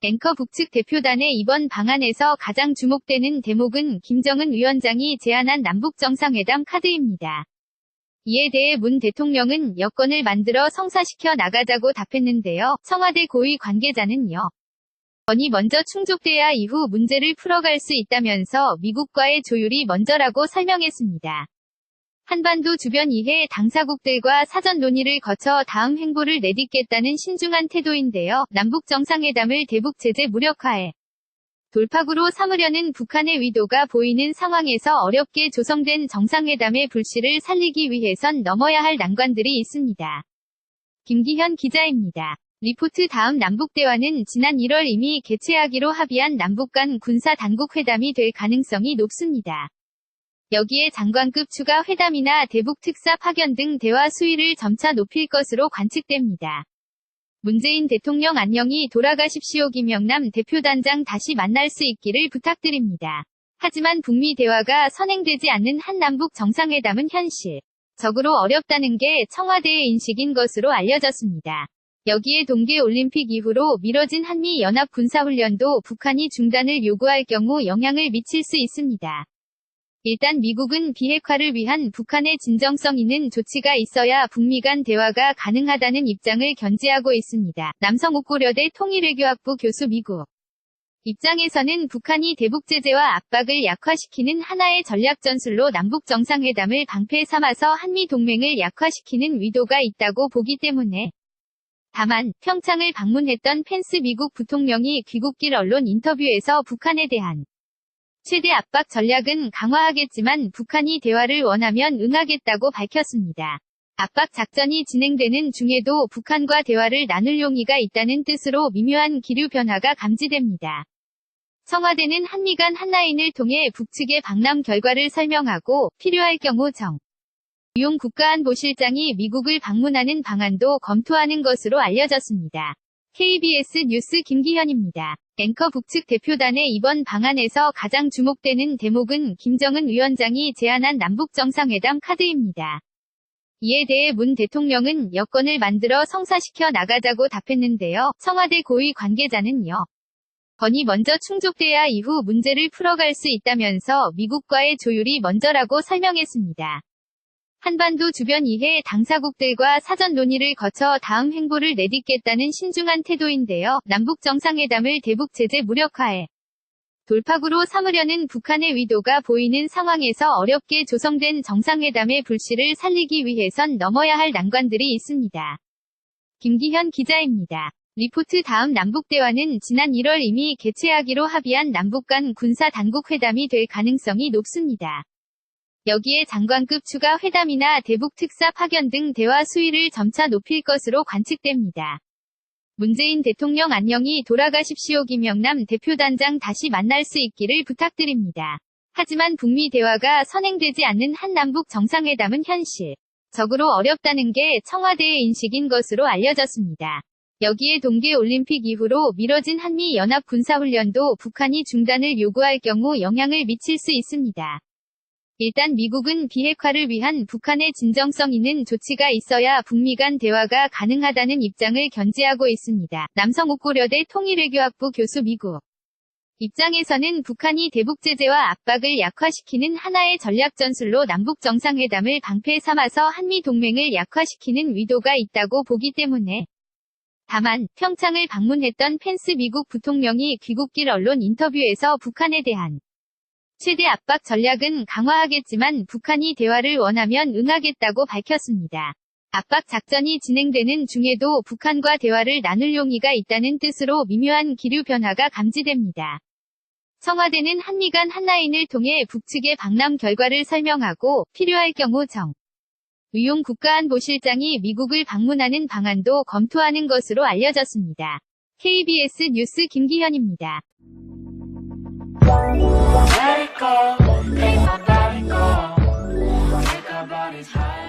앵커 북측 대표단의 이번 방안에서 가장 주목되는 대목은 김정은 위원장이 제안한 남북정상회담 카드입니다. 이에 대해 문 대통령은 여건을 만들어 성사시켜 나가자고 답했는데요. 청와대 고위 관계자는요. 건이 먼저 충족돼야 이후 문제를 풀어갈 수 있다면서 미국과의 조율이 먼저라고 설명했습니다. 한반도 주변 이해 당사국들과 사전 논의를 거쳐 다음 행보를 내딛겠다는 신중한 태도인데요. 남북 정상회담을 대북 제재 무력화에 돌파구로 삼으려는 북한의 의도가 보이는 상황에서 어렵게 조성된 정상회담의 불씨를 살리기 위해선 넘어야 할 난관들이 있습니다. 김기현 기자입니다. 리포트. 다음 남북대화는 지난 1월 이미 개최하기로 합의한 남북 간 군사 당국 회담이 될 가능성이 높습니다. 여기에 장관급 추가 회담이나 대북 특사 파견 등 대화 수위를 점차 높일 것으로 관측됩니다. 문재인 대통령 안녕히 돌아가십시오. 김영남 대표단장 다시 만날 수 있기를 부탁드립니다. 하지만 북미 대화가 선행되지 않는 한남북 정상회담은 현실적으로 어렵다는 게 청와대의 인식인 것으로 알려졌습니다. 여기에 동계올림픽 이후로 미뤄진 한미연합 군사훈련도 북한이 중단을 요구할 경우 영향을 미칠 수 있습니다. 일단 미국은 비핵화를 위한 북한의 진정성 있는 조치가 있어야 북미 간 대화가 가능하다는 입장을 견지하고 있습니다. 남성옥고려대 통일외교학부 교수. 미국 입장에서는 북한이 대북 제재와 압박을 약화시키는 하나의 전략 전술로 남북 정상회담을 방패 삼아서 한미 동맹을 약화시키는 의도가 있다고 보기 때문에 다만 평창을 방문했던 펜스 미국 부통령이 귀국길 언론 인터뷰에서 북한에 대한 최대 압박 전략은 강화하겠지만 북한이 대화를 원하면 응하겠다고 밝혔습니다. 압박 작전이 진행되는 중에도 북한과 대화를 나눌 용의가 있다는 뜻으로 미묘한 기류 변화가 감지됩니다. 청와대는 한미 간 한라인을 통해 북측의 방남 결과를 설명하고 필요할 경우 정유용 국가안보실장이 미국을 방문하는 방안도 검토하는 것으로 알려졌습니다. KBS 뉴스 김기현입니다. 앵커 북측 대표단의 이번 방안에서 가장 주목되는 대목은 김정은 위원장이 제안한 남북 정상회담 카드입니다. 이에 대해 문 대통령은 여건을 만들어 성사시켜 나가자고 답했는데요. 청와대 고위 관계자는요. 건이 먼저 충족돼야 이후 문제를 풀어갈 수 있다면서 미국과의 조율이 먼저라고 설명했습니다. 한반도 주변 이해 당사국들과 사전 논의를 거쳐 다음 행보를 내딛겠다는 신중한 태도인데요. 남북 정상회담을 대북 제재 무력화에 돌파구로 삼으려는 북한의 의도가 보이는 상황에서 어렵게 조성된 정상회담의 불씨를 살리기 위해선 넘어야 할 난관들이 있습니다. 김기현 기자입니다. 리포트. 다음 남북대화는 지난 1월 이미 개최하기로 합의한 남북 간 군사 당국 회담이 될 가능성이 높습니다. 여기에 장관급 추가 회담이나 대북 특사 파견 등 대화 수위를 점차 높일 것으로 관측됩니다. 문재인 대통령 안녕히 돌아가십시오. 김영남 대표단장 다시 만날 수 있기를 부탁드립니다. 하지만 북미 대화가 선행되지 않는 한남북 정상회담은 현실적으로 어렵다는 게 청와대의 인식인 것으로 알려졌습니다. 여기에 동계올림픽 이후로 미뤄진 한미연합 군사훈련도 북한이 중단을 요구할 경우 영향을 미칠 수 있습니다. 일단 미국은 비핵화를 위한 북한의 진정성 있는 조치가 있어야 북미 간 대화가 가능하다는 입장을 견지하고 있습니다. 남성옥고려대 통일외교학부 교수. 미국 입장에서는 북한이 대북 제재와 압박을 약화시키는 하나의 전략 전술로 남북 정상회담을 방패 삼아서 한미 동맹을 약화시키는 의도가 있다고 보기 때문에 다만 평창을 방문했던 펜스 미국 부통령이 귀국길 언론 인터뷰에서 북한에 대한 최대 압박 전략은 강화하겠지만 북한이 대화를 원하면 응하겠다고 밝혔습니다. 압박 작전이 진행되는 중에도 북한과 대화를 나눌 용의가 있다는 뜻으로 미묘한 기류 변화가 감지됩니다. 청와대는 한미 간 한라인을 통해 북측의 방남 결과를 설명하고 필요할 경우 정유용 국가안보실장이 미국을 방문하는 방안도 검토하는 것으로 알려졌습니다. KBS 뉴스 김기현입니다. Let it go, make my body go. Take our bodies high.